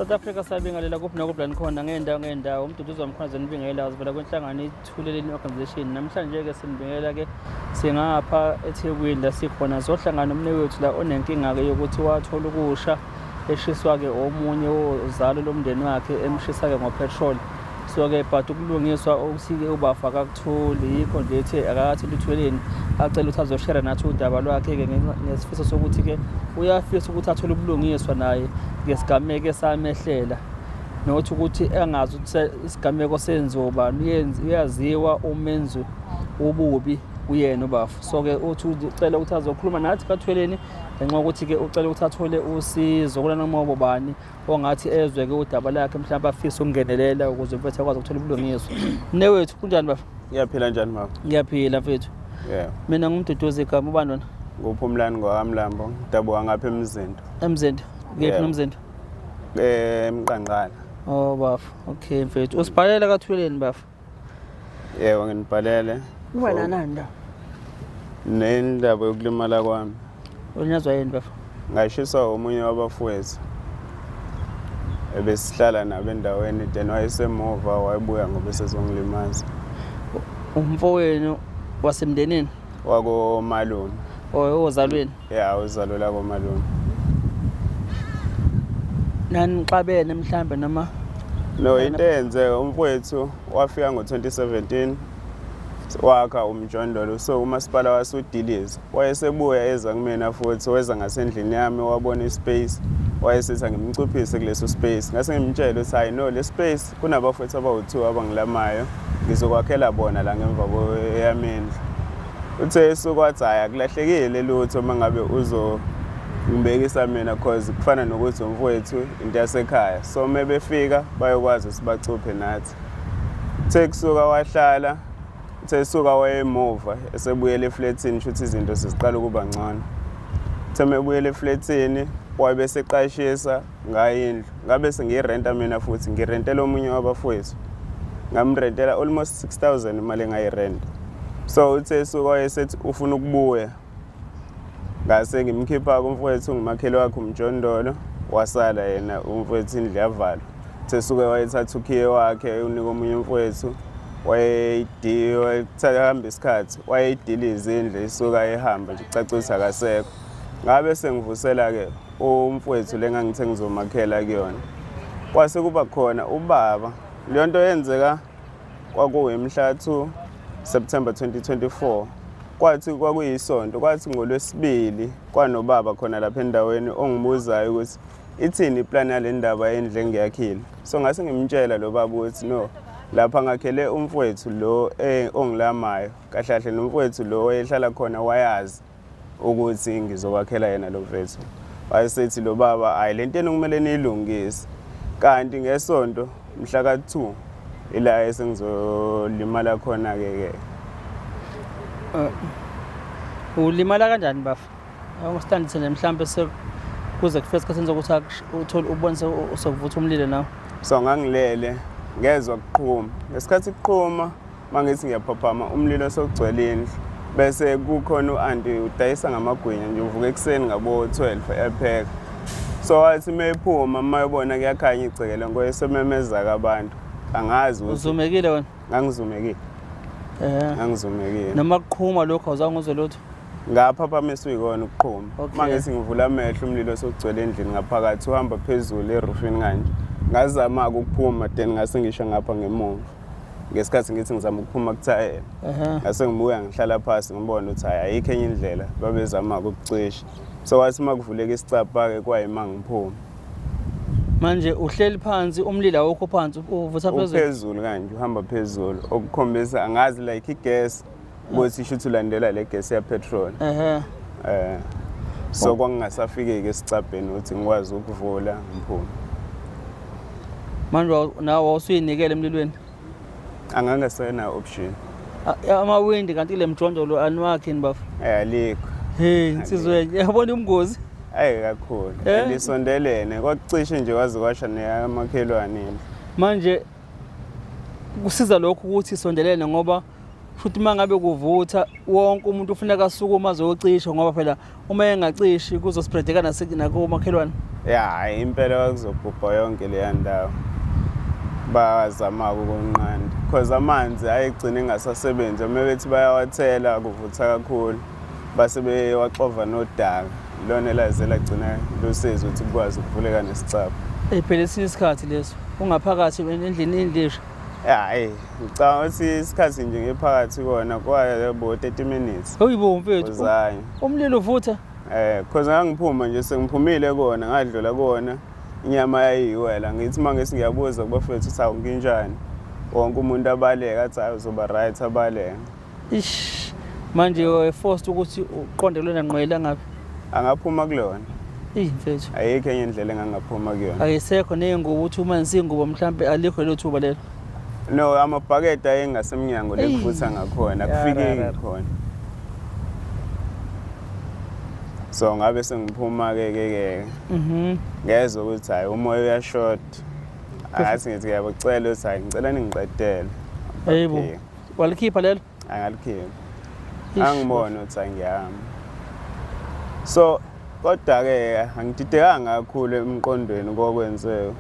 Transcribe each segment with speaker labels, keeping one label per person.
Speaker 1: South Africa sabingelela kuphi nakuphi lani khona ngeendawo umduduzo wamkhona zenibingelela zivela kwenhlangano ithuleleni organization. Namhlanje-ke sinibingelela-ke singapha eThekwini la sikhona zohlangana umnewethu la onenkinga-ke yokuthi wathola ukusha eshiswa-ke omunye wozalo lomndeni wakhe emshisa-ke ngopetrol. So-ke but ukulungiswa ukuthi-ke ubafa akakutholi, yikho nje ethe akakathi lithweleni acela ukuthi azoshera nathi udaba lwakhe-ke ngesifiso sokuthi-ke uyafisa ukuthi athole ubulungiswa naye ngesigameko esamehlela, nokuthi ukuthi engazi ukuthi isigameko senziwa ubani, uyaziwa umenzi ububi uyena ubafu. So-ke uthi ucela ukuthi azokhuluma nathi kathweleni ngenxa yokuthi-ke ucela ukuthi athole usizo kula noma ubani ongathi ezwe-ke udaba lakhe mhlawumbe afise ukungenelela ukuze mfethu akwazi ukuthola ubulungiswa. Mnewethu kunjani bafu?
Speaker 2: Ngiyaphila njani mama?
Speaker 1: Ngiyaphila mfethu.
Speaker 2: Yeah.
Speaker 1: Mina ngumduduzi igama ubani wena?
Speaker 2: Nguphumlani ngwakamlambo, dabuka ngapha eMzindo.
Speaker 1: eMzindo. Ngephi noMzindo?
Speaker 2: Emqanqala.
Speaker 1: Oh bafu. Okay mfethu. Usibhalela kathweleni bafu?
Speaker 2: Yebo nginibhalele.
Speaker 1: Uba nani la?
Speaker 2: Nendaba yokulimala kwami.
Speaker 1: Unyazwa yini bafu?
Speaker 2: Ngashiswa omunye wabafowethu. Ebesihlala nabo endaweni then wayesemuva wayebuya ngoba sezongilimaza.
Speaker 1: Umfowenu wasemndenini?
Speaker 2: Wako Malone.
Speaker 1: Ozalweni?
Speaker 2: Yeah, uzalo la koMalone.
Speaker 1: Nani xabene mhlambe noma?
Speaker 2: No, into eyenzeka umfowethu wafika ngo-2017 wakha umjondolo, so umasipala wasudiliza wayesebuya eza kumina futhi weza ngasendlini yami wabona ispace wayesethi ngimcuphise kuleso space. Ngase ngimtshela ukuthi hayi no, le space kunabafowethu abawu2 abangilamayo ngizokwakhela bona la ngemva kweyamini. Uthe sokwathi hayi akulahlekile lutho mangabe ngibekisa mina cause kufana nokuthi umfowethu into yasekhaya, so mebefika bayokwazi sibacuphe nathi. Kusuka wahlala suka wayemuva esebuyele eflatini futhi izinto siziqala ukuba ngcono. Mebuyele eflatini wabe seqashisa ngayindlu, ngabe sengirenta mina futhi ngirentela omunye wabafowethu, ngamrentela almost 6000 imali engayirenta. So uthe suka wayesethi ufuna ukubuya, ngase ngimkhipha kumfowethu ngumakhelo wakhe umjondolo, wasala yena umfowethu indlu yavalwa. Uthe suka wayethatha ukhiye wakhe unika omunye umfowethu, wayehamba isikhathi wayeyidiliza indlu isuka ehamba nje kucacisa akasekho. Ngabe sengivusela-ke umfowethu lengangithe ngizomakhela kuyona, kwase kuba khona ubaba. Leyo nto yenzeka kwakuwimhla 2 September 2024, kwathi kwakuyisonto, kwathi ngoLwesibili kwanobaba khona lapha endaweni ongibuzayo ukuthi ithini iplan yale ndaba yendlu engiyakhile. So ngase ngimtshela lo baba ukuthi no, lapha ngakhele umfowethu lo ongilamayo, kahle kahle nomfowethu lo wayehlala khona wayazi ukuthi ngizokwakhela yena lo mfethu. Wayesethi lo baba hayi lento yena kumele niyilungise, kanti ngesonto mhla ka2 ila esengizolimala khona-ke.
Speaker 1: Ulimala kanjani bafu? Awustandise nje mhlambe kuze kufike isikhathi sokuthi uthole ubonise usokuvutha umlilo nawe.
Speaker 2: So ngangilele ngezwa kuqhuma, ngesikhathi kuqhuma mangithi ngiyaphaphama umlilo sokugcwele indlu, bese kukhona u-anti udayisa ngamagwinya nje, uvuka ekuseni ngabo 12 epheka. So wathi mephuma mayebona kuyakhanya igcekela ngoyesememeza abantu, angazi ukuthi
Speaker 1: uzumekile wena?
Speaker 2: Ngangizumekile. Ngangizumekile.
Speaker 1: Noma kuqhuma lokho awuzange uzwe lutho?
Speaker 2: Ngaphaphamisa uyikona ukuqhuma. Mangithi ngivula amehlo umlilo sokugcwele endlini ngaphakathi uhamba phezulu erufini kanje. Ngazama ukuphuma then ngase ngisho ngapha ngemuva. Ngesikhathi ngithi ngizama ukuphuma kuthayela. Ngase ngibuya ngihlala phansi ngibona ukuthi hayi ayikho enye indlela babezama ukucisha. So wathi makuvuleka isicapha-ke kwayima ngiphuma.
Speaker 1: Manje uhleli phansi umlilo awukho phansi uvutha phezulu?
Speaker 2: Phezulu kanje uhamba phezulu okukhombisa angazi like igas ukuthi isho ukuthi ulandela le gas ya petrol. So kwangingasafike-ke esicabheni ukuthi ngikwazi ukuvula ngiphuma.
Speaker 1: Manje nawe wawusuyinikele emlilweni?
Speaker 2: Angangasena option.
Speaker 1: Amawindi kanti le mjondolo aniwakhe ni bafu?
Speaker 2: Alikho.
Speaker 1: Hey insizwe yabona umngozi?
Speaker 2: Hayi kakhulu. Lisondelene kwakucishe nje kwaze kwasha neyamakhelwane.
Speaker 1: Manje kusiza lokho ukuthi isondelene ngoba futhi mangabe kuvutha wonke umuntu ufuneka asuke uma azocisha ngoba phela uma engacishi kuzospreadeka nakumakhelwane.
Speaker 2: ya impela kuzobhubha yonke leya ndawo bazama ukunqanda because amanzi ayigcina engasasebenzi uma bethi bayawathela kuvutha kakhulu base bewaxova nodaka lona laze lagcina lusizo ukuthi kukwazi ukuvuleka nesicaba
Speaker 1: phela esinye isikhathi leso ungaphakathi endlini indlisha
Speaker 2: ngicabanga ukuthi isikhathi nje ngephakathi kona kwayebo 30 minutes
Speaker 1: oyibo mfethu
Speaker 2: uzanye
Speaker 1: umlilo uvutha
Speaker 2: because ngangiphuma nje sengiphumile kona ngadlula kona inyama yayiwela ngithi manje ngiyabuza kubafethu ukuthi awunginjani wonke umuntu abaleka athi hayi uzoba right abaleka
Speaker 1: ish manje forced ukuthi uqonde lona nqwela ngapi
Speaker 2: angaphuma kulona
Speaker 1: mfethu
Speaker 2: ayikho enye indlela engangaphuma kuyona
Speaker 1: ayisekho nengubo uthi uma ngisingubo mhlambe alikho lo thuba lelo
Speaker 2: no amabhakede ayengasemnyango lekufutha ngakhona kufikeki khona so ngabe sengiphuma ke ngezwe ukuthi hayi umoya uyashort ngathi ngithi ngiyabacela ukuthi hayi ngicela ningiqedele
Speaker 1: hayibo walikhipha lelo
Speaker 2: angalikhipha angibona ukuthi angiyahamba so kodwa-ke angididekanga kakhulu emqondweni kokwenzeka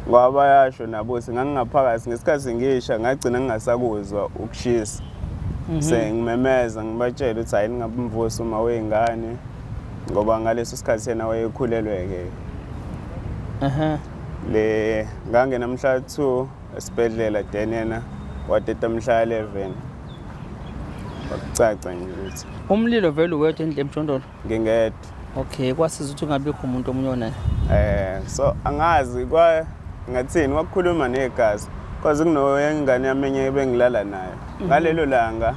Speaker 2: ngoba bayasho nabo ukuthi ngangingaphakathi ngesikhathi ngisha ngagcina ngingasakuzwa ukushisa sengimemeza ngibatshela ukuthi hayi ningabumvusi uma wey'ngane ngoba ngaleso sikhathi yena wayekhulelwe-ke le ngangena mhla 2 esibhedlela then yena wateta mhla 11 wakucaca nje ukuthi
Speaker 1: umlilo vele uwedwa endle emjondolo
Speaker 2: ngingedwa
Speaker 1: okay kwasiza ukuthi ungabikho umuntu omunye onayo
Speaker 2: so angazi ngathini wakukhuluma negazi because kunoyengane yami enye ebengilala nayo ngalelo langa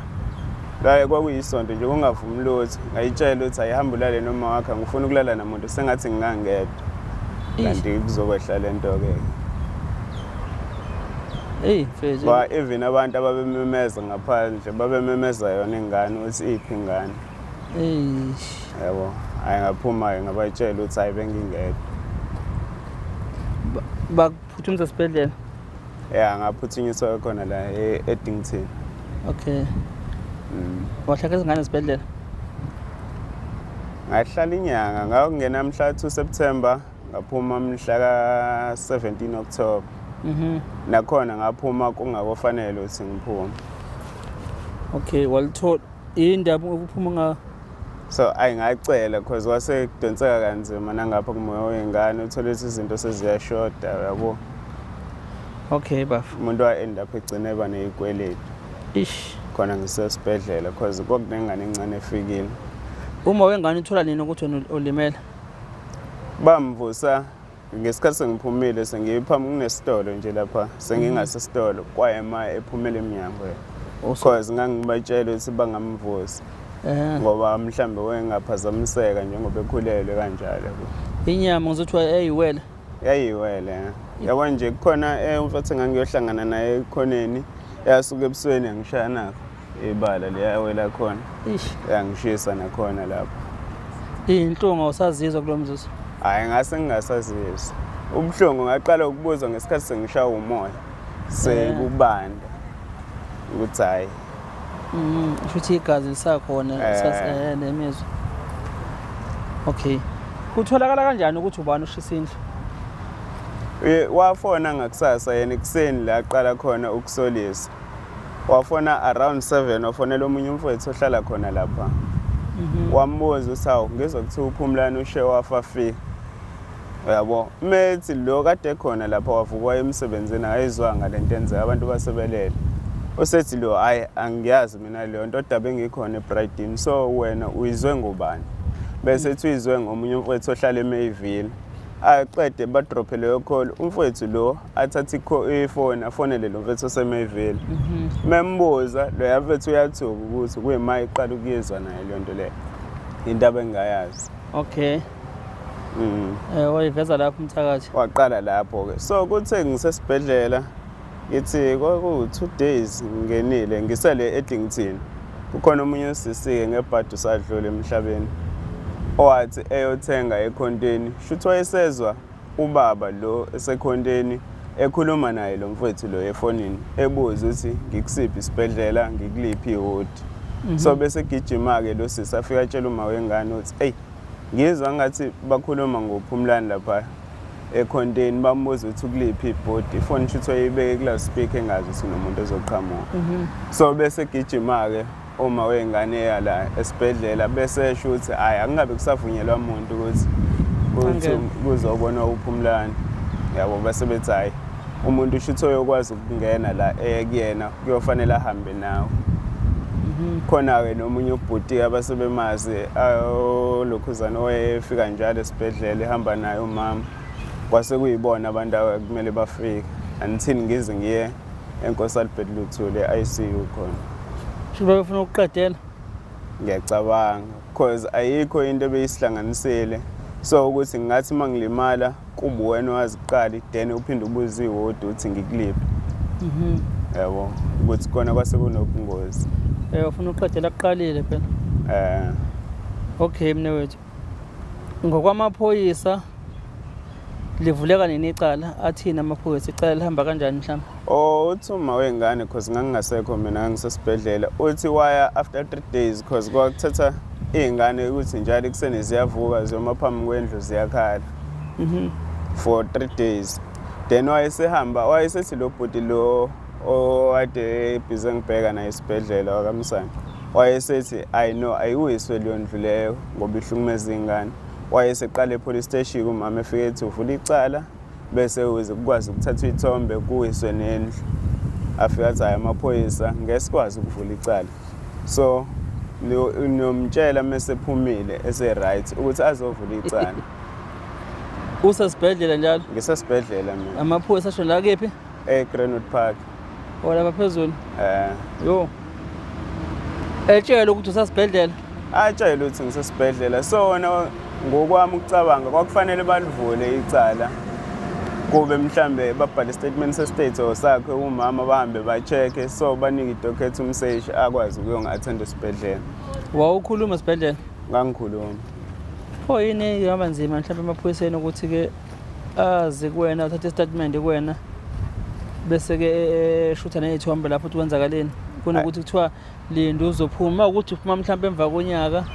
Speaker 2: kwakuyisonto nje kungavumi lutho ngayitshela ukuthi ayihamba ulale noma wakha ngifuna ukulala namuntu sengathi ngingangedwa kanti kuzokwehla lento-ke
Speaker 1: mfethu
Speaker 2: even abantu ababememeza ngaphandle babememeza yona ingane ukuthi iphi ingane yabo ayingaphuma-ke ngabatshela ukuthi hayi bengingedwa
Speaker 1: bakuphuthumisa esibhedlela
Speaker 2: ngaphuthunyiswa khona la eDington
Speaker 1: okay wahlala izingane esibhedlela
Speaker 2: ngahlala inyanga ngakungena mhla 2 September ngaphuma mhla ka-17 October nakhona ngaphuma kungakofanele ukuthi ngiphume
Speaker 1: okay walithola indaba ukuphuma ngayo
Speaker 2: so ayingacela because wase kudonseka kanzima nangapha kumoya wey'ngane uthole ukuthi izinto seziyashoda yabo
Speaker 1: okay bafo
Speaker 2: umuntu wa-end up egcine eba neyikweletu khona ngisesibhedlela because kwakunengane encane efikile
Speaker 1: uma wengane uthola nini ukuthi wena ulimele
Speaker 2: bamvusa ngesikhathi sengiphumile sengiphambi kunesitolo nje lapha sengingasesitolo kwayema ephumela emnyango because ngangibatshela ukuthi bangamvusa ngoba mhlambe wengaphazamiseka njengoba ekhulelwe kanjalo
Speaker 1: inyama ngizothi yayiwele
Speaker 2: yabo nje kukhona umfethu engangiyohlangana naye ekhoneni yasuka ebusweni yangishaya nakho ibala liyawela khona yangishisa nakhona lapho
Speaker 1: inhlungu awusazizwa kulo mzuzu
Speaker 2: hayi ngase ngingasazizwa ubuhlungu ngaqala ukubuzwa ngesikhathi sengishawa umoya sekubanda ukuthi hayi
Speaker 1: futhi igazi lisakhona nemizwa okay kutholakala kanjani ukuthi ubani ushisa indlu
Speaker 2: wafona ngakusasa yena ekuseni la aqala khona ukusolisa wafona around 7 wafonela omunye umfowethu ohlala khona lapha wambuza ukuthi hawu ngizwa kuthiwa uphumlani ushe wafa fi yabo methi lo kade khona lapha wavukwa emsebenzini ayizwanga lento enzeka abantu basebelele usethi lo hayi angiyazi mina leyo nto kodwa bengikhona eBrightton so wena uyizwe ngubani bese ethi uyizwe ngomunye umfowethu ohlala eMayville aqede badrophe leyo call umfowethu lo athatha ifone afonele lo mfowethu oseMayville membuza lo yafethu uyathuka ukuthi kuyima iqala ukuyizwa naye le nto le into abengayazi
Speaker 1: okay wayiveza lapho umthakathi
Speaker 2: waqala lapho ke so kuthe ngisesibhedlela ngithi kwaku2 days ngingenile ngisele eDington kukhona omunye usisi-ke ngebhadi usadlula emhlabeni owathi eyothenga ekhonteni shuthi wayesezwa ubaba lo esekhonteni ekhuluma naye lo mfowethu lo efonini ebuza ukuthi ngikusiphi isibhedlela ngikuliphi ihodi so bese gijima-ke lo sisi afika atshela uma wengane ukuthi eyi ngizwa ngathi bakhuluma ngoPhumlani lapha ekhondeni bambuza ukuthi ukuliphi ibhodi ifoni shothi wayibeke ku-loudspeaker engazi ukuthi nomuntu ozoqhamuka. So bese gijima-ke uma wengane yala esibhedlela bese esho ukuthi hhayi akungabe kusavunyelwa muntu ukuthi kuzobona uPhumlani. Yabo bese bethi hhayi umuntu shothi oyokwazi ukungena la kuyena kuyofanele ahambe nawe. Khona-ke nomunye ubhuti-ke abasebemazi lokhuzana owayefika njalo esibhedlela ehamba naye umama. Kwase kuyibona abantu kumele bafike until ngize ngiye eNkosi Albert Luthuli e-ICU khona.
Speaker 1: Shiba befuna ukuqedela?
Speaker 2: Ngiyacabanga because ayikho into ebeyisihlanganisile. So ukuthi ngathi mangilimala kuba wena waziqala then uphinde ubuze iwodi uthi ngikuliphi. Yabo ukuthi khona kwase kunobungozi.
Speaker 1: Ufuna ukuqedela kuqalile phela. Okay mnewethu. Ngokwamaphoyisa livuleka nini icala athina amaphoyisa icala lihamba kanjani mhlawumbe?
Speaker 2: Uthuma wengane because ngangingasekho mina ngangisesibhedlela uthi waya after 3 days because kwakuthatha iy'ngane ukuthi njalo ekuseni ziyavuka ziyoma phambi kwendlu ziyakhala for 3 days. Then wayesethi lo bhuti lo owade ebhize ngibheka naye esibhedlela wakaMsana wayesethi ayiwiswe leyo ndlu leyo ngoba ihlukumeza iy'ngane. Wayeseqala epolice station umama efike ethi uvula icala bese uze kukwazi ukuthatha ithombe kuwiswe nendlu. Afika athi hhayi amaphoyisa ngeke sikwazi ukuvula icala. So nomtshela mesephumile ese-right ukuthi azovula icala.
Speaker 1: Usesibhedlela njalo?
Speaker 2: Ngisesibhedlela mina.
Speaker 1: Amaphoyisa asho la kephi?
Speaker 2: Greenwood Park.
Speaker 1: Lapha phezulu? Yo. Etshela ukuthi usesibhedlela?
Speaker 2: Atshela ukuthi ngisesibhedlela. So wona ngokwami ukucabanga kwakufanele balivule icala kube mhlambe babhale istatement se-state or sakhe umama bahambe ba-check-e so banike idocket umseshi akwazi ukuyongi-attenda esibhedlela.
Speaker 1: Wawukhuluma esibhedlela?
Speaker 2: Ngangikhuluma.
Speaker 1: Yini ihamba nzima mhlawumbe emaphoyiseni ukuthi-ke azi kuwena uthathe istatement kuwena bese-ke shutha ney'thombe lapho ukuthi kwenzakaleni kunokuthi kuthiwa linda uzophuma ukuthi uphuma mhlawumbe emva konyaka?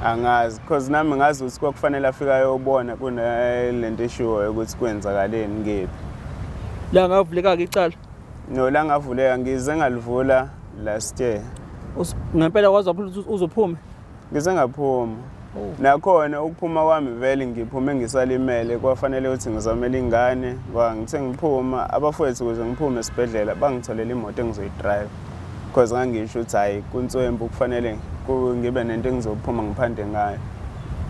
Speaker 2: Angazi because nami ngazi ukuthi kwakufanele afike ayobona kunalento eshiwoyo ukuthi kwenzakaleni ngephi.
Speaker 1: La ngavuleka-ke icala?
Speaker 2: No, la ngavuleka ngize ngalivula last year.
Speaker 1: Ngempela kwazi ukuthi uzophume?
Speaker 2: Ngize ngaphuma. Nakhona ukuphuma kwami vele ngiphume ngisalimele kwafanele ukuthi ngizamele ingane ngithe ngiphuma abafowethu ukuze ngiphume esibhedlela bangitholela imoto engizoyidrive because ngangisho ukuthi hhayi kuNtswembu kufanele ngibe nento engizophuma ngiphande ngayo.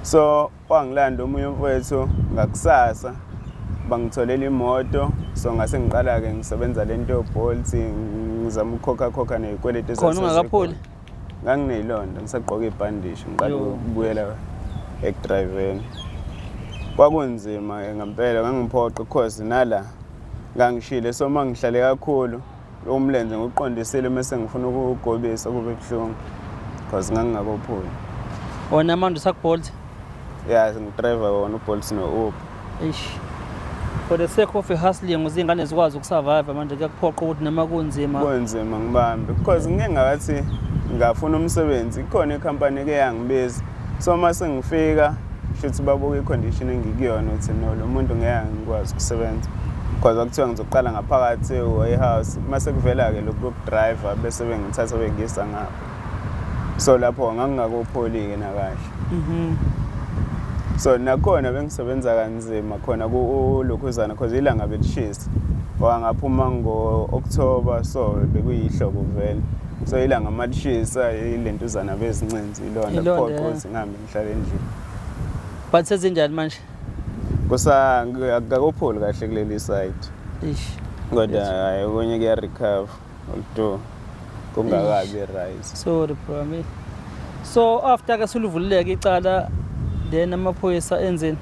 Speaker 2: So wangilanda omunye umfowethu ngakusasa bangitholela imoto so ngase ngiqala-ke ngisebenza lento yo-Bolt ngizama ukukhokha ney'kweletu
Speaker 1: khona ungakapholi?
Speaker 2: Nganginey'londa ngisagqoka ibhandishi ngiqala ukubuyela ekudrayiveni. Kwakunzima ngempela ngangiphoqa because nala ngangishile so uma ngihlale kakhulu umlenze ngiwuqondisile mase ngifuna ukugobisa kube buhlungu because ngangingakopholi.
Speaker 1: Wona manje usaku-Bolt?
Speaker 2: Yeah, ngidriver wona uBolt no-Uber.
Speaker 1: For the sake of hustling ukuze iy'ngane zikwazi ukusurvive manje kuyakuphoqa ukuthi noma kunzima?
Speaker 2: Kunzima ngibambe because ngike ngathi ngafuna umsebenzi ikhona ikhampani eke yangibiza so mase ngifika shuthi babuka icondition engikuyona uthi no lo muntu ngeke ngikwazi ukusebenza because akuthiwa ngizoqala ngaphakathi e-warehouse mase kuvela-ke lokhu kokudriver bese bengithatha bengisa ngapho. So lapho ngangingakopholi-ke nakahle. So nakhona bengisebenza kanzima khona kulokhuzana because ilanga belishisa wangaphuma ngo-October so bekuyihlobo vele so ilanga malishisa ilentuzana bezincinzi ilonda phoqa ukuthi ngihambe ngihlale endlini.
Speaker 1: But sezinjani manje?
Speaker 2: Akukopholi kahle kuleli site. Kodwa hayi okunye kuya-recover although kungakabi rise.
Speaker 1: Sorry bro me. So after-ke sulivulileka icala then amaphoyisa enzeni?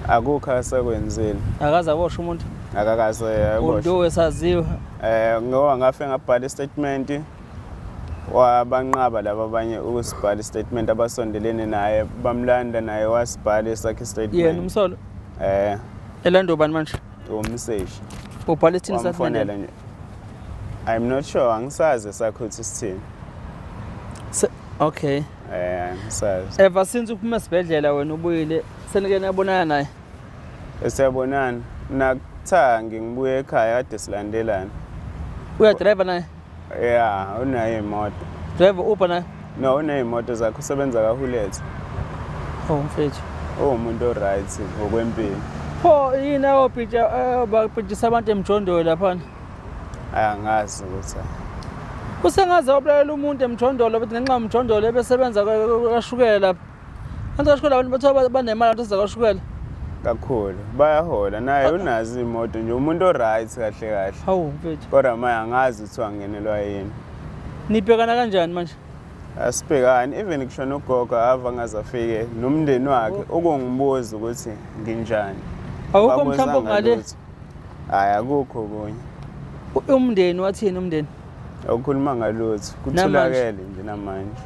Speaker 2: Akukho asekwenzile.
Speaker 1: Akaze aboshwa umuntu?
Speaker 2: Akakaze aboshwa.
Speaker 1: Although esaziwa?
Speaker 2: Ngoba ngafe ngabhala istatement wabanqaba laba abanye ukusibhala istatement abasondelene naye bamlanda naye wasibhala esakhe istatement.
Speaker 1: Yena umsolo? Elanda ubani manje?
Speaker 2: Umseshi.
Speaker 1: Ubhala isithini statement?
Speaker 2: I'm not sure angisazi sakho ukuthi sithini.
Speaker 1: Okay.
Speaker 2: Ngisazi.
Speaker 1: Ever since uphuma esibhedlela wena ubuyile senike nabonana naye?
Speaker 2: Siyabonana. Nakuthangi ngibuye ekhaya kade silandelana.
Speaker 1: Uyadrive naye?
Speaker 2: Yeah, unayo imoto.
Speaker 1: Drive Uber naye?
Speaker 2: No, uneyimoto zakhe usebenza kaHulethe.
Speaker 1: Oh mfethu.
Speaker 2: Umuntu oright ngokwempilo.
Speaker 1: Pho yini awubhija babhijisa abantu emjondolo lapha?
Speaker 2: Angazi ukuthi.
Speaker 1: Usengaze wabulalela umuntu emjondolo bethi ngenxa yomjondolo ebesebenza kashukela lapha. Kanti kashukela abantu bathiwa banemali abantu ezakashukela.
Speaker 2: Kakhulu bayahola naye unazi imoto nje umuntu oright kahle kahle.
Speaker 1: Hawu mfethu.
Speaker 2: Kodwa manje angazi ukuthi wangenelwa yini.
Speaker 1: Nibhekana kanjani manje?
Speaker 2: Asibhekani even kushona ugogo ava ngazafike nomndeni wakhe ukungibuza ukuthi nginjani.
Speaker 1: Awukho mhlawumbe ngale?
Speaker 2: Hayi akukho kunye.
Speaker 1: Umndeni wathini umndeni?
Speaker 2: Awukhuluma ngalutho kuthulakele nje namanje.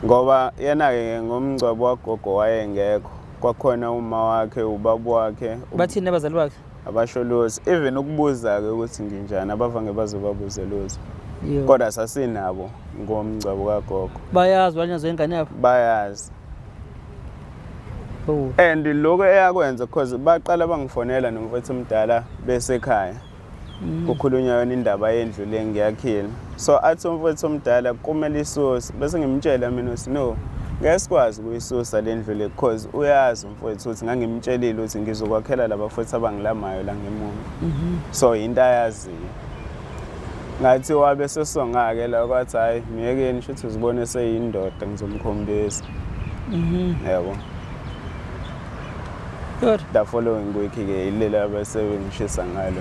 Speaker 2: Ngoba yena ke ngomngcwabo wagogo wayengekho. Kwakhona uma wakhe ubaba wakhe.
Speaker 1: Bathini abazali bakhe?
Speaker 2: Abasho lutho even ukubuza ke ukuthi nginjani abavange bazobabuze lutho.
Speaker 1: Yebo.
Speaker 2: Kodwa sasinabo ngomngcwabo kagogo.
Speaker 1: Bayazi banyazo ingane yabo?
Speaker 2: Bayazi.
Speaker 1: Oh.
Speaker 2: And lokho eyakwenza because baqala bangifonela nomfowethu omdala besekhaya. Kukhulunywa yona indaba yendlu le ngiyakhila. So athi umfowethu omdala kumele isusa bese ngimtshela mina uthi no ngeke sikwazi ukuyisusa le ndlu le because uyazi umfowethu uthi ngangimtshelile ukuthi ngizokwakhela labafowethu abangilamayo la ngemuva. So into ayaziyo. Ngathi wabe sesongake la kwathi hayi miyekeni shothi uzibone seyindoda ngizomkhombisa. Yebo.
Speaker 1: Good.
Speaker 2: The following week ke ilela bese ngishisa ngalo.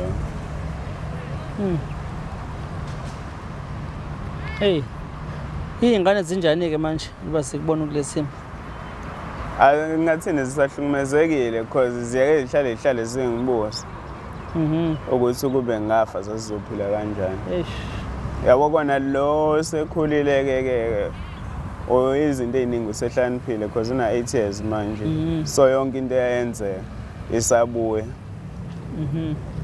Speaker 1: Hey. Ingane zinjani ke manje uba sikubona kulesimo?
Speaker 2: Ngathini zisahlukumezekile because ziyake zihlale zingibuza. Ukuthi kube ngafa zazizophila kanjani.
Speaker 1: Eish.
Speaker 2: Yabo kona lo sekhulile ke izinto eziningi usehlaniphile because una 8 years manje. So yonke into eyenze isabuye.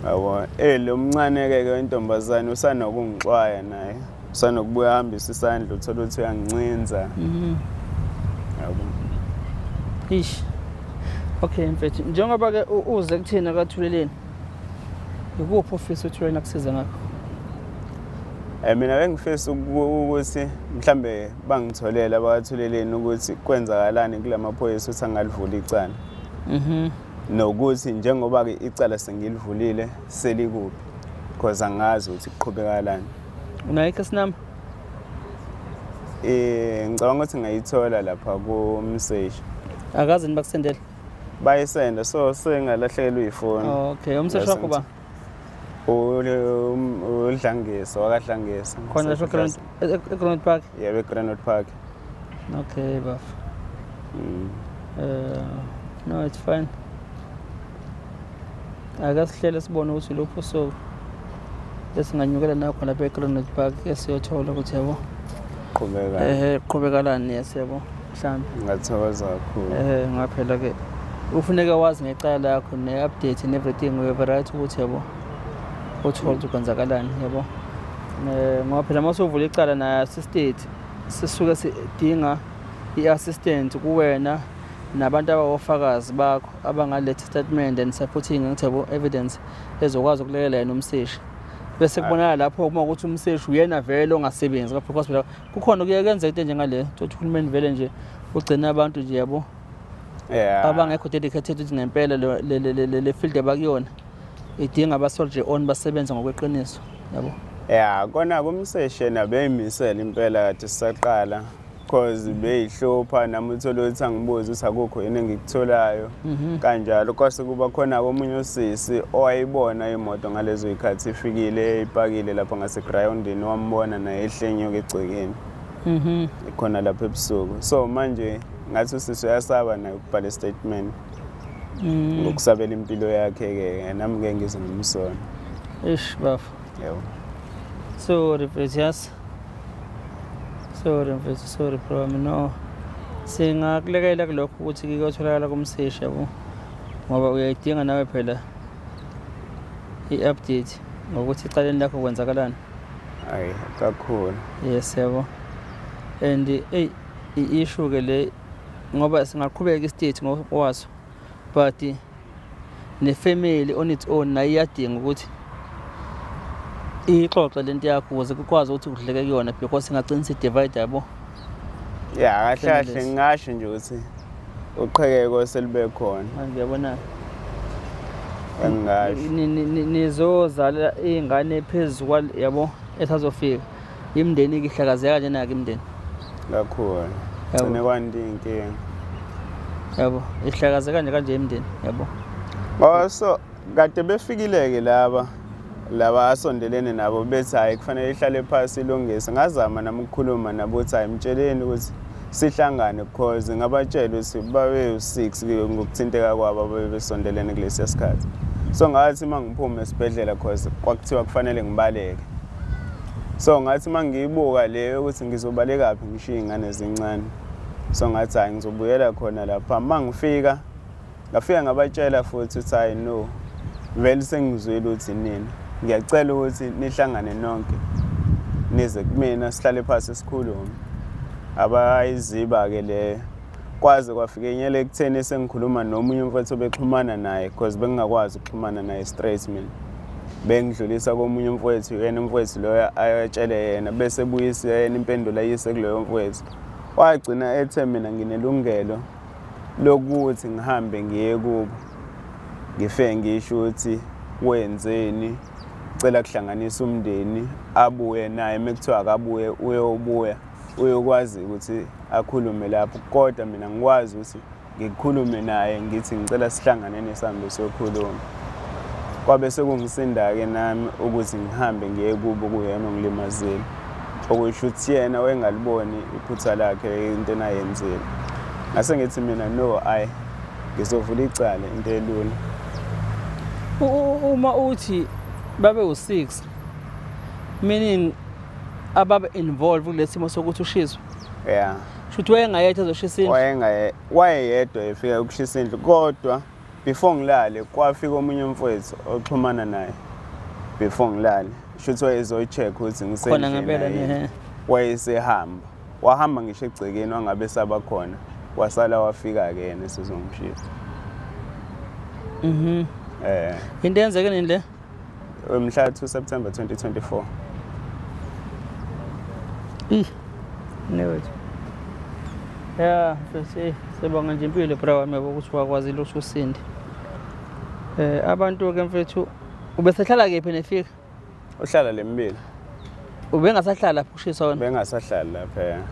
Speaker 2: Yabo lo mncane ke intombazane usanokungixwaya naye. Usanokubuya hambisa isandla uthola ukuthi uyangincinza. Yabo.
Speaker 1: Ish. Okay mfethu njengoba ke uze kuthina kaThuleleni. Ikuphi ofisa uThuleleni akusiza ngakho?
Speaker 2: Mina bengifisa ukuthi mhlambe bangitholele abakaThuleleni ukuthi kwenzakalani kulamaphoyisa ukuthi angalivula icala. Nokuthi njengoba ke icala sengilivulile selikuphi because angazi ukuthi kuqhubekakalani.
Speaker 1: Unayo ikhasi number?
Speaker 2: Ngicabanga ukuthi ngayithola lapha kumseshi.
Speaker 1: Akazi nibakusendela?
Speaker 2: Bayisenda so sengalahlekelwa ifoni.
Speaker 1: Okay, umseshi wakho ba?
Speaker 2: uDlangisa wakaDlangisa.
Speaker 1: Khona eGreenwood Park?
Speaker 2: Yebo eGreenwood Park.
Speaker 1: Okay baf. No it's fine. Akasihlele sibone ukuthi lokho so lesinganyukela nakho lapha eGreenwood Park esiyothola ukuthi yabo
Speaker 2: Qhubeka.
Speaker 1: Qhubekalani yesebo mhlambi.
Speaker 2: Ngathokoza kakhulu.
Speaker 1: Ngaphela ke ufuneka wazi ngecala lakho ne-update and everything we right ukuthi yabo uthola ukuthi kwenzakalani yabo. Ngoba phela mase uvula icala na assistant sisuke sidinga i-assistant kuwena nabantu abawofakazi bakho abangaletha statement and supporting ngithabo evidence ezokwazi ukulekelela yena umseshi. Bese kubonakala lapho uma ukuthi umseshi uyena vele ongasebenzi kapha because phela kukhona kuyenza into njengale ukuthi uhulumeni vele nje ugcina abantu nje yabo. Abangekho dedicated ukuthi ngempela le field abakuyona idinga abasoldier on basebenza ngokweqiniso yabo.
Speaker 2: Kona kumseshi nabeyimisela impela kade sisaqala because beyihlupha nami uthola ukuthi angibuza ukuthi akukho yini engikutholayo kanjalo kwase kuba khona omunye usisi owayibona imoto ngalezo ikhathi ifikile ipakile lapha ngasegroundini wambona naye ehlenyo kegcekeni ikhona lapha ebusuku so manje ngathi usisi uyasaba naye ukubhala statement ngokusabela impilo yakhe ke nami ke ngizomsona
Speaker 1: baf
Speaker 2: yebo
Speaker 1: sorry precious. Sorry bro no singakulekela kulokho ukuthi kuyotholakala kumseshi yabo ngoba uyayidinga nawe phela i-update ngokuthi icaleni lakho kwenzakalani.
Speaker 2: Hayi kakhulu.
Speaker 1: Yes yabo. and i-issue ke le ngoba singaqhubeka i-state ngokwaso but ne-family on its own nayo iyadinga ukuthi ixoxe lento yakho ukuze kukwazi ukuthi kudleke kuyona because ingagcina divide yabo.
Speaker 2: Ya kahle kahle ngingasho nje ukuthi uqhekeko selube khona.
Speaker 1: Ngiyabona.
Speaker 2: Engasho.
Speaker 1: Nizozala izingane phezulu yabo esazofika. Imndeni ihlakazeka nje nake imndeni.
Speaker 2: Kakhulu. Sine kwandi inkinga.
Speaker 1: Yabo, ihlakazeka kanje imndeni, yabo.
Speaker 2: So kade befikileke laba asondelene nabo bethi hayi kufanele ihlale phansi ilungise. Ngazama nami ukukhuluma nabo uthi hayi mtsheleni ukuthi sihlangane because ngabatshela ukuthi babe u6 ngokuthinteka kwabo besondelene kulesi sikhathi. So ngathi mangiphuma esibhedlela because kwakuthiwa kufanele ngibaleke. So ngathi mangiyibuka leyo ukuthi ngizobaleka phi ngishiya ingane ezincane. So ngathi hayi ngizobuyela khona lapha mangifika ngafika ngabatshela futhi uthi hayi no vele sengizwile ukuthi nini ngiyacela ukuthi nihlangane nonke nize kumina sihlale phansi sikhulume abayiziba ke le kwaze kwafika inyele ekutheni sengikhuluma nomunye umfowethu obexhumana naye because bengingakwazi ukuxhumana naye straight mina bengidlulisa komunye umfowethu yena umfowethu loyo ayatshele yena bese buyisa yena impendulo ayise kuloyo mfowethu wagcina ethe mina nginelungelo lokuthi ngihambe ngiye kubo ngifike ngisho ukuthi wenzeni cela kuhlanganisa umndeni abuye naye mekuthiwa akabuye uyobuya uyokwazi ukuthi akhulume lapho kodwa mina ngikwazi ukuthi ngikhulume naye ngithi ngicela sihlangane nesambe sokhuluma kwabe sekungisinda ke nami ukuthi ngihambe ngiye kubo kuyena ongilimazile okusho ukuthi yena wengaliboni iphutha lakhe into enayenzile ngase ngithi mina no ngizovula icala into elula.
Speaker 1: Uma uthi babe u6 meaning ababe involved kulesimo sokuthi ushiswe.
Speaker 2: Yeah.
Speaker 1: Shuthi wayengayethe ezoshisa indlu.
Speaker 2: Wayeyedwa efika ukushisa indlu kodwa before ngilale kwafika omunye umfowethu oxhumana naye before ngilale shuthi wayezocheck ukuthi ngisendlini. Khona ngempela wayesehamba wahamba ngisho egcekeni wangabe saba khona wasala wafika ke yena sizongishisa. Into yenzeke nini le? Mhla 2 September 2024.
Speaker 1: Newethu. Yeah, sebonga nje impilo bra wami yabo ukuthi wakwazile ususindi. Abantu ke mfethu ubesehlala kephi nefika?
Speaker 2: Uhlala lembili.
Speaker 1: Ubengasahlala lapho kushisa wona?
Speaker 2: Bengasahlala lapha.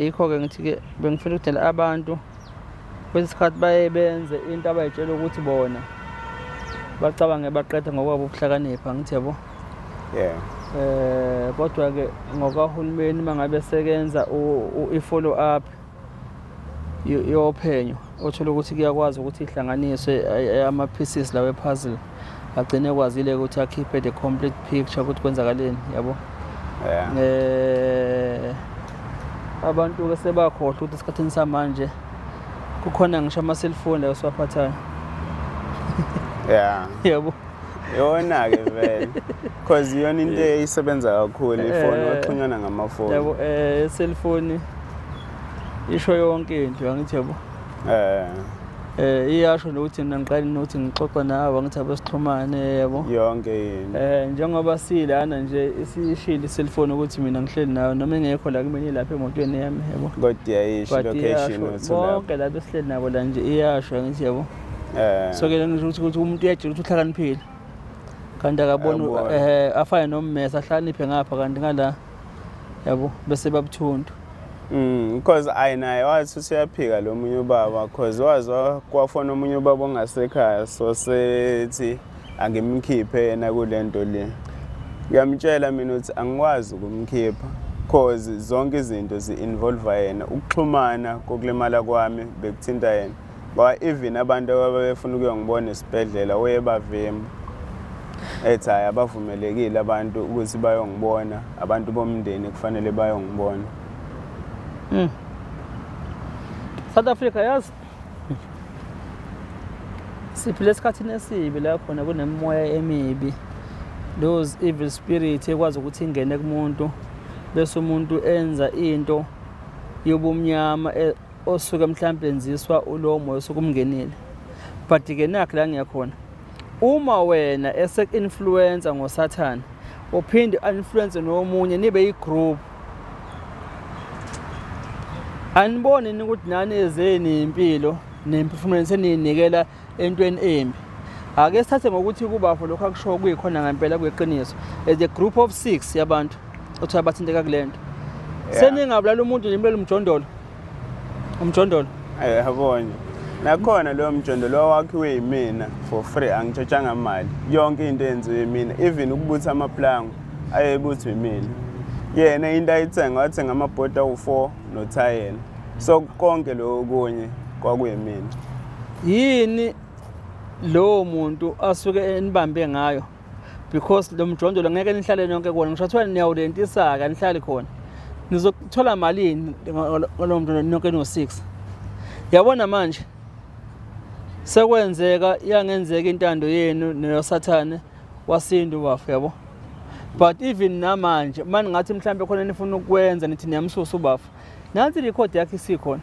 Speaker 1: Yikho ke ngithi ke bengifuna ukudela abantu kwesikhathi bayebenze into abayitshela ukuthi bona bacabange baqeda ngokwabo ukuhlakanipha ngithi yabo.
Speaker 2: Yeah.
Speaker 1: Kodwa ke ngokahulumeni mangabe sekenza i-follow up yophenyo othola ukuthi kuyakwazi ukuthi ihlanganiswe ama pieces lawe puzzle agcine kwazile ukuthi akhiphe the complete picture ukuthi kwenzakaleni yabo.
Speaker 2: Yeah.
Speaker 1: Abantu ke sebakhohlwa ukuthi isikhathini samanje kukhona ngisho ama cellphone la esiwaphathayo.
Speaker 2: Yeah.
Speaker 1: Yabo.
Speaker 2: Yona ke vele because yona into eyisebenza kakhulu ifoni waxhunyana ngamafoni.
Speaker 1: Yabo cellphone isho yonke into yangithi yabo. Iyasho nokuthi mina ngiqala nokuthi ngixoxa nawe ngithi abasixhumane yabo.
Speaker 2: Yonke into.
Speaker 1: Njengoba silana nje isishila cellphone ukuthi mina ngihleli nawe noma engekho la kimi lapha emotweni yami yabo.
Speaker 2: Kodwa iyisho location uthi lapho.
Speaker 1: Bonke la besihleli nabo la nje iyasho ngithi yabo. So ke ngisho ukuthi umuntu uyajika ukuthi uhlakaniphile. Kanti akabona afanye nommesa ahlaniphe ngapha kanti ngala yabo bese babuthundu.
Speaker 2: Because naye wathi usiyaphika lo munye ubaba because wazwa kwafona omunye ubaba ongasekhaya so sethi angimkhiphe yena kulento le. Ngiyamtshela mina ukuthi angikwazi ukumkhipha because zonke izinto zi-involve yena ukuxhumana kokulimala kwami bekuthinta yena. Ba even abantu ababefuna ukuyongibona esibhedlela wayebavimba. Ethi hayi abavumelekile abantu ukuthi bayongibona abantu bomndeni kufanele bayongibona.
Speaker 1: South Africa yazi siphile esikhathini esibi la khona kunemoya emibi those evil spirit ekwazi ukuthi ingene kumuntu bese umuntu enza into yobumnyama osuke mhlawumbe enziswa ulowo moya osuke umngenile. But-ke nakho la ngiyakhona, uma wena ese-influencer ngosathane uphinde influence nomunye nibe yi-group, aniboni ukuthi nani ezeni impilo nemphefumulo eniyinikela entweni embi. Ake sithathe ngokuthi kuBafo lokho akusho kuyikhona ngempela kuyiqiniso. As a group of 6 yabantu othi abathinteka kulento. Seningabulala umuntu nimlela umjondolo.
Speaker 2: Yabona. Nakhona lo mjondolo wakhiwe yimina for free, angitshotshanga imali. Yonke into yenziwe yimina, even ukubutha amaplango ayebuthwe yimina. Yena into ayithenga wathenga amabhota u4 nothayela. So konke lo kunye kwakuyimina.
Speaker 1: Yini lo muntu asuke enibambe ngayo? Because lo mjondolo ngeke nihlale nonke kona, ngisho kuthiwa niyawulentisaka nihlale khona. Nizokuthola malini ngalo mjondolo nonke no6? Yabona manje sekwenzeka yangenzeka intando yenu neyosathane wasinda uBafo yabo. But even namanje manje ngathi mhlambe khona nifuna ukwenza nithi niyamsusa uBafo. Nansi record yakhe isikhona.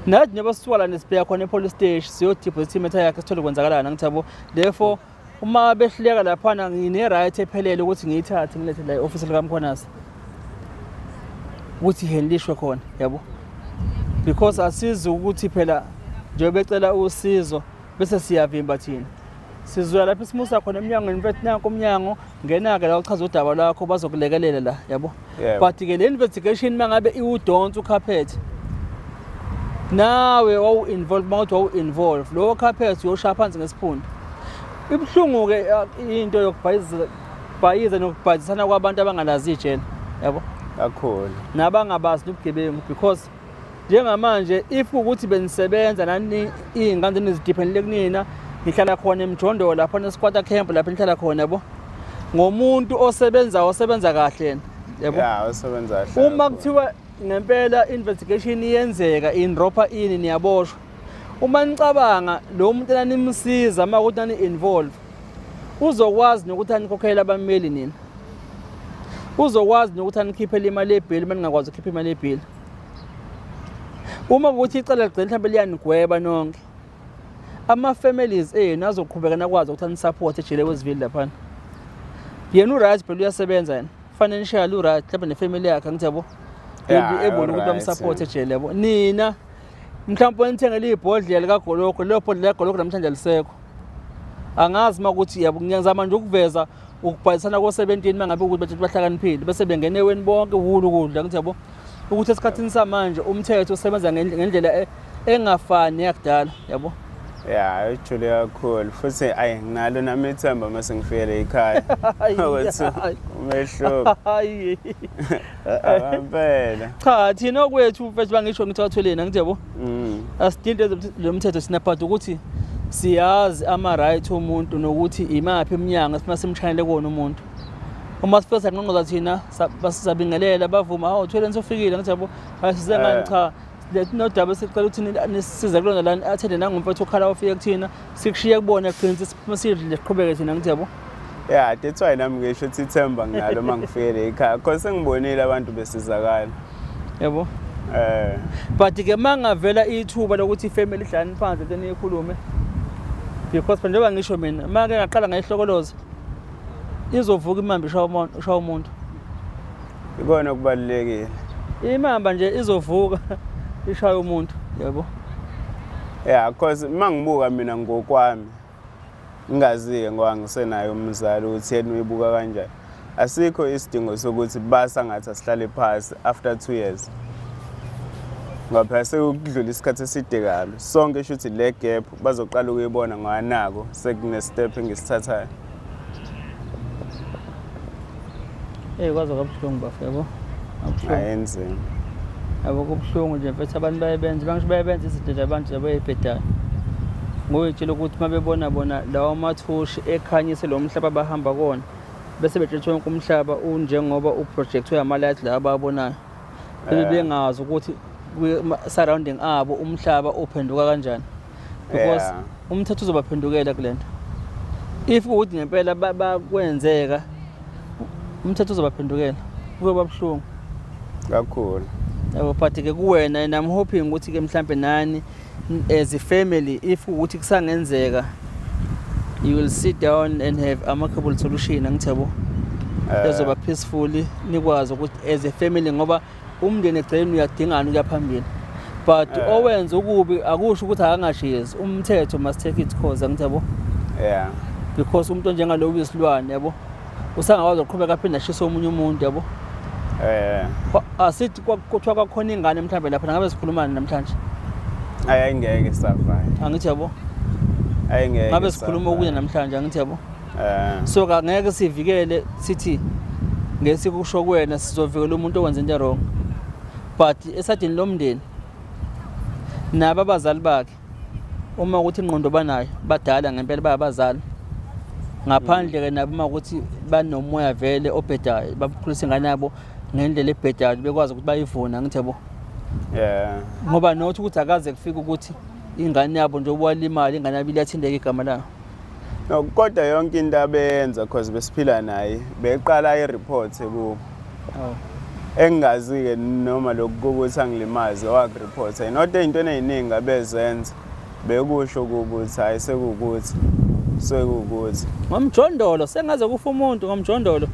Speaker 1: Nathi nabaswala nesibheka khona epolice station siyodeposit imetha yakhe sithole kwenzakalana ngithabo. Therefore uma behluleka lapha ngine right ephelele ukuthi ngiyithathe ngilethe la office likaMkhonasi ukuthi handlishwe khona yabo. Because asizi ukuthi phela nje becela usizo bese siyavimba thina. Sizwa lapha isimusa khona eminyango investment komnyango ngena ke la uchaza udaba lwakho bazokulekelela la yabo. But ke le investigation mangabe iwudonsa ucarpet nawe wawu-involve lo carpet uyoshaya phansi ngesiphundu. Ibhlungu ke into yokubhayiza nokubhazisana kwabantu abangalazi ijele yabo
Speaker 2: kakhulu
Speaker 1: nabangabazi nobugebengu. Because njengamanje if ukuthi benisebenza nani ingane nizidependele kunina nihlala khona emjondolo lapha nesquatter camp lapha nihlala khona yabo, ngomuntu osebenza kahle yabo.
Speaker 2: Osebenza kahle.
Speaker 1: Uma kuthiwa ngempela investigation iyenzeka inropa ini niyaboshwa, uma nicabanga lo muntu enanimsiza uma ukuthi nani involve uzokwazi nokuthi anikhokhela abameli nini, uzokwazi nokuthi anikhiphele imali yebill uma ningakwazi ukukhipha imali yebill. Uma ukuthi icala ligcina mhlawumbe liyanigweba nonke, ama-families azoqhubeka nakwazi ukuthi anisupport ejele kwezivili laphana. Yena uright phela uyasebenza yena financial uright mhlawumbe nefamily yakhe ngithabo ebona ukuthi bamsupport ejele yabo. Nina mhlawumbe nithengele ibhodlela likagoloko, leyo bhodlela likagoloko namhlanje alisekho. Angazi uma ukuthi yabo ngiyazama nje ukuveza ukubhalisana ko-17 mangabe ukuthi bahlakaniphile bese bengene weni bonke uhulu kudla ngithabo ukuthi esikhathini samanje umthetho usebenza ngendlela engafani yakudala yabo.
Speaker 2: Ijule kakhulu futhi nginalo nami ithemba mase ngifikele ekhaya ukuthi umehluko ngempela.
Speaker 1: Cha thina okwethu mfethu bangisho ngithi watholeni ngithebo asidinte lo mthetho sinaphatha ukuthi siyazi ama-right omuntu nokuthi imaphi eminyango esifuna simshayele kona umuntu. Uma sifisa nqonqoza thina basizabingelela bavuma utholeni sofikile ngithebo asize ngani cha lethi nodaba sicela ukuthi nisize kulona la athende nangumfethu okhala ofika kuthina sikushiye kubona kuqinisa siphuma sidle siqhubeke thina ngithebo.
Speaker 2: That's why nami ngisho ukuthi ithemba nginalo mangifikele ekhaya because sengibonile abantu besizakala
Speaker 1: yabo. But ke mangavela ithuba lokuthi ifamily ihlani phansi leni ikhulume, because njengoba ngisho mina make ngaqala ngayihlokoloza izovuka imambe ishaya umuntu.
Speaker 2: Ikona okubalekile.
Speaker 1: Imamba nje izovuka ishaya umuntu yabo.
Speaker 2: Because mangibuka mina ngokwami ngingazi ngoba ngisenayo umzali ukuthi yena uyibuka kanjani. Asikho isidingo sokuthi basa ngathi asihlale phansi after 2 years. Ngoba sekudlula isikhathi eside kabi. Sonke shuthi le gap bazoqala ukuyibona ngwanako sekune step engisithathayo.
Speaker 1: Kwaze kabuhlungu Bafo yabo.
Speaker 2: Ayenzeni.
Speaker 1: Yabo kubuhlungu nje mfethu abantu bayebenza bangisho bayebenza izinto abantu abayibhedayo. Ngoyitshela ukuthi mabebona bona lawo mathushi ekhanyise lo mhlaba abahamba kona bese betshetshe wonke umhlaba unjengoba uprojectwe ama-light la ababonayo. Bengazi ukuthi surrounding abo umhlaba uphenduka kanjani, because umthetho uzobaphendukela kulento. If ukuthi ngempela bakwenzeka umthetho uzobaphendukela. kuyoba buhlungu
Speaker 2: kakhulu.
Speaker 1: yabo. But-ke kuwena and I'm hoping ukuthi-ke mhlampe nani as a family, if ukuthi kusangenzeka, you will sit down and have amicable solution, angithi yabo, ezoba peacefully, nikwazi ukuthi as a family, ngoba umndeni egcine uyadingana ukuya phambili. But owenza ukubi akusho ukuthi akangashiyezi. Umthetho must take its course, angithi yabo.
Speaker 2: Yeah.
Speaker 1: Because umuntu njengalo wisilwane yabo, usangakwazi ukuqhubeka aphinde ashise omunye umuntu yabo. Asithi kuthiwa kwakhona ingane mhlambe lapha ngabe sikhulumana namhlanje.
Speaker 2: Ayingeke safaya.
Speaker 1: Angithi yabo.
Speaker 2: Ayingeke.
Speaker 1: Ngabe sikhuluma okunye namhlanje, angithi yabo. So ngeke sivikele sithi ngesikusho kuwena sizovikela umuntu owenza into wrong. But esadini lomndeni naba abazali bakhe, uma ukuthi ingqondo banayo badala ngempela bayabazali, ngaphandle-ke nabo uma ukuthi banomoya vele obhedayo, bakhulisa ingane yabo ngendlela ebhedayo, bekwazi ukuthi bayivuna, angithi yabo. Ngoba nothi ukuthi akaze kufika ukuthi ingane yabo nje owalimala, ingane yabo iyathindeka igama layo.
Speaker 2: No, kodwa yonke into abenza because besiphila naye beqala i-report kubo. Engazi-ke noma lokhu ukuthi angilimaze wakureport. Not ey'ntweni ey'ningi abezenza bekusho ukuthi hayi sekuwukuthi
Speaker 1: ngomjondolo sengaze kufa umuntu ngomjondolo.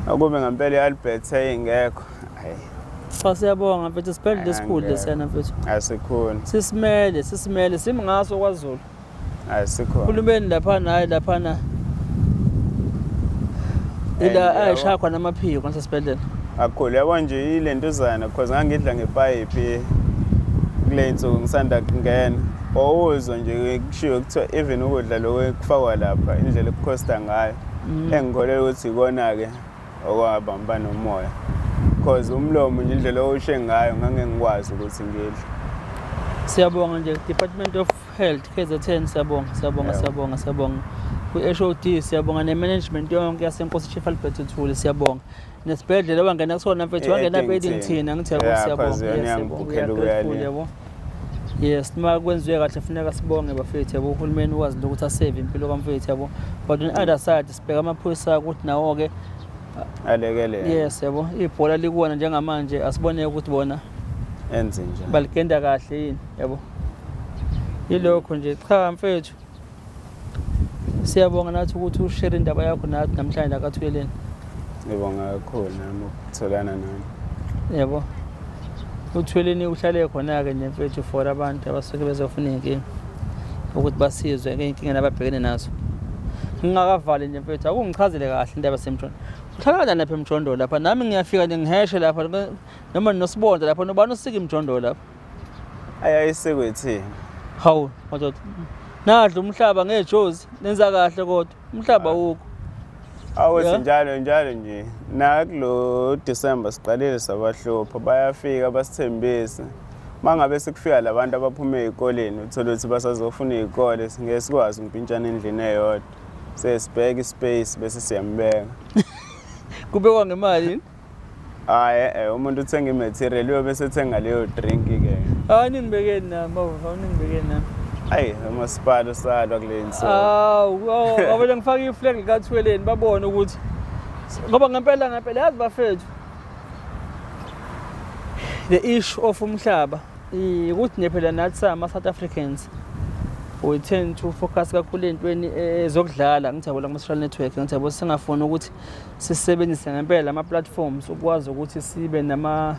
Speaker 2: Akube ngempela i-Albert eyingekho. Hayi.
Speaker 1: Cha, siyabonga mfethu, siphelile esikhulu lesiyana mfethu.
Speaker 2: Asikhona.
Speaker 1: Sisimele simngaso kwaZulu.
Speaker 2: Asikhona.
Speaker 1: Uhulumeni laphana hayi laphana. Ila ayishaya khona amaphiko kwasesibhedlela.
Speaker 2: Kakhulu yabo nje ilentuzana because ngangidla ngepipe kule nsuku ngisanda kungena. Owuzwa nje kushiwo kuthiwa even ukudla lokho kufakwa lapha indlela ekukhosta ngayo. Engikholelwa ukuthi ikona-ke okwabamba nomoya. Because umlomo nje indlela oshe ngayo ngeke ngikwazi ukuthi ngidle.
Speaker 1: Siyabonga nje Department of Health KZN, siyabonga. Ku-HOD siyabonga ne-management yonke yaseNkosi Chief Albert Thuli, siyabonga. Nesibhedlela wangena kusona mfethu, wangena bedding thina, angithi yabo, siyabonga. Yabo. Yes, uma kwenziwe kahle kufuneka sibonge bafethu yabo, uhulumeni wazi ukuthi asave impilo kamfethu yabo. But on the other side sibheka amaphoyisa ukuthi nawo-ke
Speaker 2: alekele.
Speaker 1: Yes yabo, ibhola likuwona njengamanje, asibone ukuthi bona
Speaker 2: enze nje
Speaker 1: baligenda kahle yini yabo. Yilokho nje, cha mfethu. Siyabonga nathi ukuthi ushare indaba yakho nathi namhlanje akathweleni.
Speaker 2: Ngibonga kakhulu nami ukutholana nani.
Speaker 1: Yebo. Uthweleni uhlale khona-ke nje mfethu for abantu abasuke bezofuna inkinga ukuthi basizwe ngey'nkinga nababhekene nazo. Ngingakavali nje mfethu, akungichazele kahle indaba semjondolo. Uhlala kanjani lapha emjondolo lapha? Nami ngiyafika nje ngiheshe lapha noma nosibonda lapha, nobani osika imjondolo lapha?
Speaker 2: Ayayisikwethini.
Speaker 1: Hawu madoda. Nadla umhlaba ngejozi, nenza kahle kodwa umhlaba wukho.
Speaker 2: Awuthi njalo nje nakulo December siqalile sabahlupha, bayafika basithembise. Mangabe sekufika labantu abaphuma ezikoleni uthola ukuthi basazofuna izikole, singeke sikwazi umpintshana endlini eyodwa. Sesibheka ispace bese siyambeka.
Speaker 1: Kubekwa ngemali?
Speaker 2: Hayi, umuntu uthenga imaterial uyobe sethenga leyo drink ke.
Speaker 1: Ningibekeni nami, ningibekeni nami.
Speaker 2: Hayi, umasipala usalwa kule nsuku.
Speaker 1: Ngoba ngifaka iflag likathweleni babone ukuthi ngoba ngempela yazi bafethu. The issue of umhlaba ukuthi ne phela nathi sama South Africans we tend to focus kakhulu entweni ezokudlala, ngithabo la social network, ngithabo singafuna ukuthi sisebenzise ngempela ama platforms ukwazi ukuthi sibe nama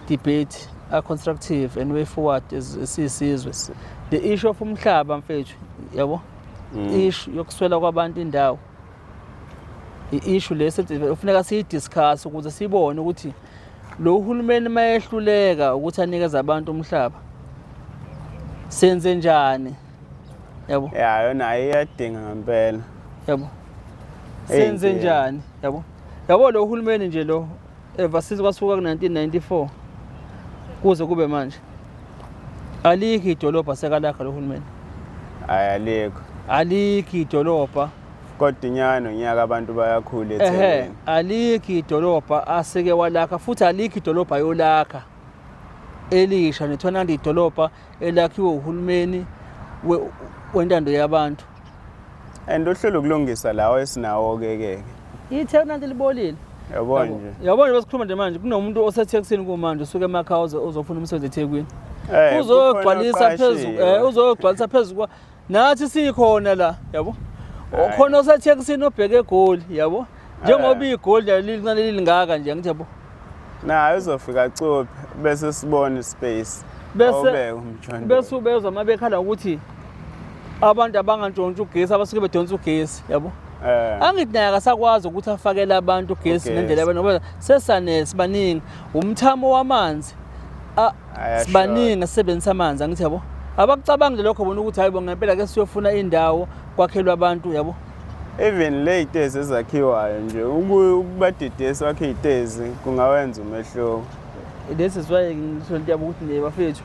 Speaker 1: debate constructive and way forward sisizwe. The issue of umhlaba mfethu yabo, issue yokuswela kwabantu indawo, i-issue lesethi ufuneka siyidiscuss ukuze sibone ukuthi lo uhulumeni mayehluleka ukuthi anikeze abantu umhlaba senze njani yabo.
Speaker 2: Yona iyadinga ngempela
Speaker 1: yabo, senze njani yabo. Lo uhulumeni nje lo ever since kwasuka ku-1994 kuze kube manje alikho idolobha sekalakha lo hulumeni. Alikho idolobha
Speaker 2: kodwa inyano nyaka abantu bayakhula eThekwini.
Speaker 1: Alikho idolobha aseke walakha, futhi alikho idolobha yolakha elisha nethona idolobha elakhiwe uhulumeni wentando yabantu.
Speaker 2: And uhlelo kulungisa lawo esinawo ke.
Speaker 1: iThekwini libolile.
Speaker 2: Yabona nje.
Speaker 1: Yabona basikhuluma nje manje kunomuntu oseThekwini kumanje usuke emakhaya uzofuna umsebenzi eThekwini. Uzogcwalisa phezulu nathi sikhona la yabo. Khona oseThekwini obheke eGoli yabo. Njengoba iGoli lincane lilingaka nje ngithi yabo.
Speaker 2: Na uzofika cuphe bese sibone space.
Speaker 1: Bese ubezwa mabekhala ukuthi abantu abangantshontsha ugesi abasuke bedonsa ugesi yabo. Angithi naye akasakwazi ukuthi afakele abantu ugesi ngendlela abantu ngoba sesane sibaningi umthamo wamanzi sibaningi sisebenzisa amanzi angithi yabo. Abakucabanga lokho bona ukuthi hayibo ngempela ke siyofuna indawo kwakhelwa abantu yabo.
Speaker 2: Even late ezakhiwayo nje ukubadidesi wakhe itezi kungawenza umehluko.
Speaker 1: This is why ngisho into yabo ukuthi bafethu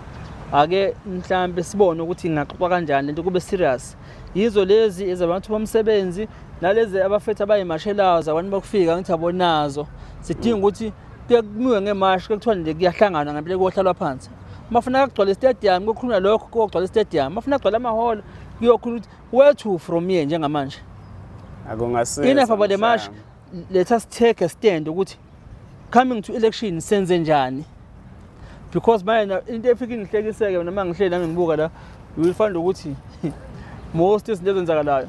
Speaker 1: ake mhlambe sibone ukuthi ngaxoxa kanjani lento kube serious. Yizo lezi ezabantu bomsebenzi nalezi abafethu abayimashelayo zabantu bakufika ngithi abonazo. Sidinga ukuthi kuyiwe ngemashi kuthiwa nje kuyahlangana ngempela kohlalwa phansi. Mafuna kugcwala stadium kokhuluma lokho kokugcwala stadium. Mafuna kugcwala amahall kuyokhuluma where to from here njengamanje.
Speaker 2: Akungasiza.
Speaker 1: Enough about the march. Let us take a stand ukuthi coming to election senze njani. Because mina into efika ngihlekiseke noma ngihleli nami ngibuka la you will find ukuthi most izinto ezenzakalayo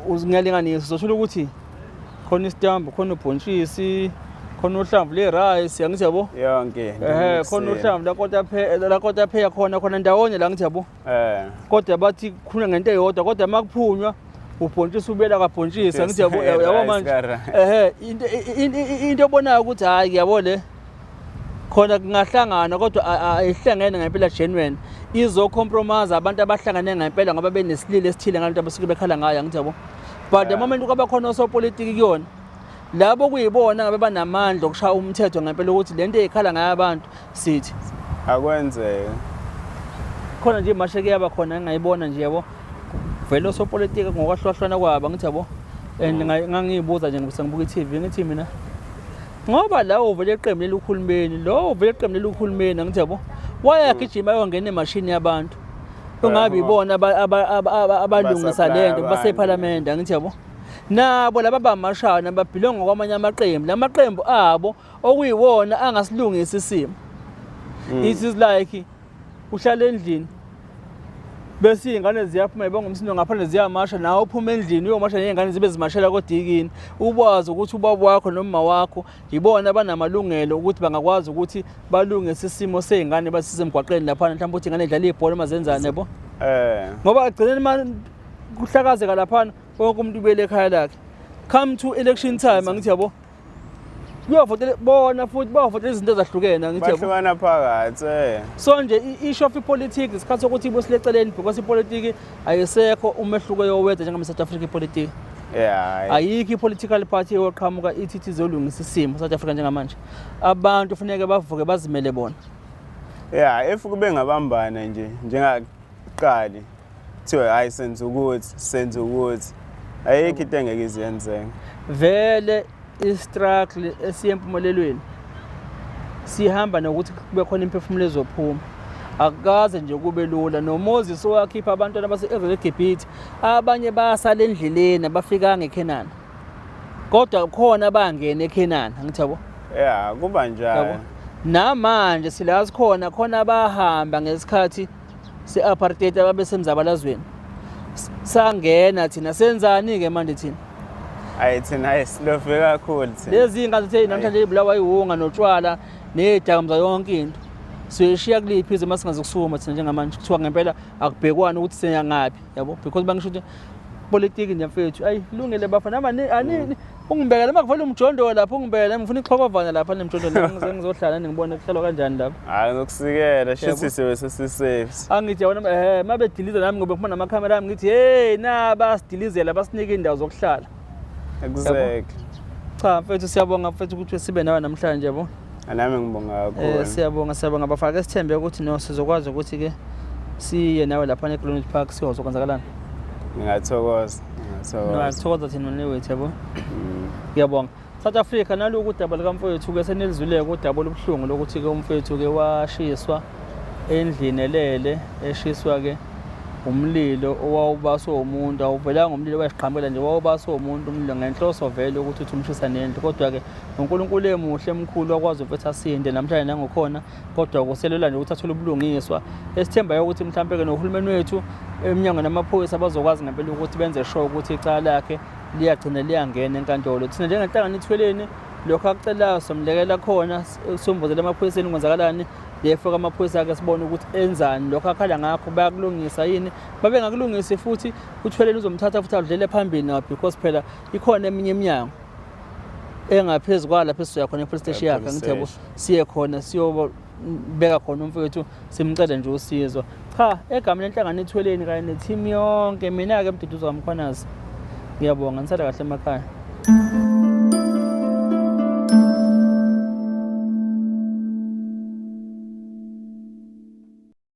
Speaker 1: uzingalinganisa uzosho ukuthi khona isitambu khona ubhontshisi khona uhlamvu le-rice yangithi yabo
Speaker 2: yonke
Speaker 1: khona uhlamvu lakota pheya khona ndawonye la ngithi yabo kodwa bathi khuna ngento eyodwa kodwa makuphunywa ubhontshisi ubela kabhontshisi angithi yabo manje into obonayo ukuthi hayi yabo le khona kungahlangana kodwa ayihlangene ngempela genuine izo compromise abantu abahlangane ngempela ngoba benesilile esithile ngalento abasuke bekhala ngayo ngithi yabo. But the moment ukaba khona osopolitiki kuyona labo kuyibona ngabe banamandla okushaya umthetho ngempela ukuthi lento eyikhala ngayo abantu sithi
Speaker 2: akwenzeke
Speaker 1: khona nje imasheke yaba khona ngayibona nje yabo vele osopolitiki ngokwahlwahlwana kwabo ngithi yabo and ngangiyibuza nje ngoba ngibuka iTV ngithi mina ngoba la uvele eqembu lelukhulumeni ngithi yabo wayagijima yongena emashini yabantu ungabe ibona abalungisa lento baseParliament ngithi yabo nabo laba bamashana babhilonga kwamanye amaqembu lamaqembu abo okuyiwona angasilungisa isimo. It is like uhlala endlini bese ingane ziyaphuma ibonga umsindo ngaphandle ziyamasha nawe uphuma endlini uyomasha nezingane zibe zimashela kodikini ukwazi ukuthi ubaba wakho noma wakho ibona banamalungelo ukuthi bangakwazi ukuthi balungise isimo sezingane basise emgwaqeni lapha mhlawumbe ukuthi ingane idlala ibhola mazenzane yabo ngoba agcineni manje kuhlakazeka lapha wonke umuntu ubele ekhaya lakhe come to election time angithi yabo kuyovotela bona futhi bavotela izinto ezahlukene ngithi yabo
Speaker 2: bahlukana phakathi
Speaker 1: so nje isho of politics isikhathi sokuthi ibosileceleni because ipolitiki ayisekho umehluko yowetha njengama South Africa politics ayikho ipolitical party eyoqhamuka ithi izolungisa isimo South Africa njengamanje abantu kufanele bavuke bazimele bona
Speaker 2: if kube ngabambana nje njengaqali kuthiwe hayi senze ukuthi ayikho into engeke izenzeke
Speaker 1: vele istruggle esiyempumelelweni sihamba nokuthi kube khona imphefumulo ezophuma akukaze nje kube lula noMoses owakhipha abantwana abase-Egypt abanye basala endleleni abafika ngeKenani kodwa khona bangena eKenani angithi yabo
Speaker 2: kuba njalo
Speaker 1: namanje silazi khona abahamba ngesikhathi se-apartheid ababesemzabalazweni sangena thina senzani ke manje thina
Speaker 2: thina silove kakhulu thina
Speaker 1: lezi ingane thina namhlanje ibulawa ihunga notshwala nedakamza yonke into siyishiya kuliphi ize masingazokusuma thina njengamanje kuthiwa ngempela akubhekwana ukuthi sengaphi yabo because bangisho ukuthi politiki nje mfethu lungile bafana ani ungibekela makuvela umjondo lapho ungibekela ngifuna ixhokovana lapha nemjondo la ngizohlala ngibone kuhlalwa kanjani lapha
Speaker 2: ngokusikela shithi sibe
Speaker 1: angithi yabona mabediliza nami ngobe ngifuna namakhamera yami ngithi hey basidilizela basinika indawo zokuhlala
Speaker 2: exactly
Speaker 1: cha mfethu siyabonga mfethu ukuthi sibe nawe namhlanje yabo
Speaker 2: nami ngibonga kakhulu
Speaker 1: siyabonga bafaka isithembe ukuthi no sizokwazi ukuthi ke siye nawe lapha eClonic Park sizokwenzakalana
Speaker 2: ngiyathokoza
Speaker 1: ngiyathokoza thina newethu yabo ngiyabonga South Africa naloku udaba likamfowethu ke senelizwileke udaba olubuhlungu lokuthi ke umfowethu ke washiswa endlini elele eshiswa ke umlilo owawubaswe umuntu, awuvelanga umlilo wayesiqhamukela nje, wawubaswe umuntu umlilo ngenhloso vele ukuthi uthi umshisa nendlu. Kodwa-ke uNkulunkulu emuhle emkhulu wakwazi ukuthi asinde namhlanje nangokhona, kodwa kuselela nje ukuthi athole ubulungiswa. Esithembayo ukuthi mhlawumbe-ke nohulumeni wethu eminyango namaphoyisa bazokwazi ngempela ukuthi benze sure ukuthi icala lakhe liyagcina liyangena enkantolo. Thina njengenhlangano Ithweleni lokho akucelayo somlekela khona, sombozela amaphoyiseni kwenzakalani, lefo amaphoyisa-ke sibone ukuthi enzani lokho akhala ngakho, bayakulungisa yini. Babengakulungisi futhi uThweleni uzomthatha futhi adlele phambili ngapha, because phela ikhona eminye iminyango engaphezu kwalapha esizoya khona e-police station yakhe, ngithebo siye khona siyobeka khona umfowethu simcele nje usizo. Cha, egameni lenhlangano Ithweleni kanye ne-team yonke, mina-ke Mduduzo kaMkhwanazi ngiyabonga, ngisala kahle emakhaya.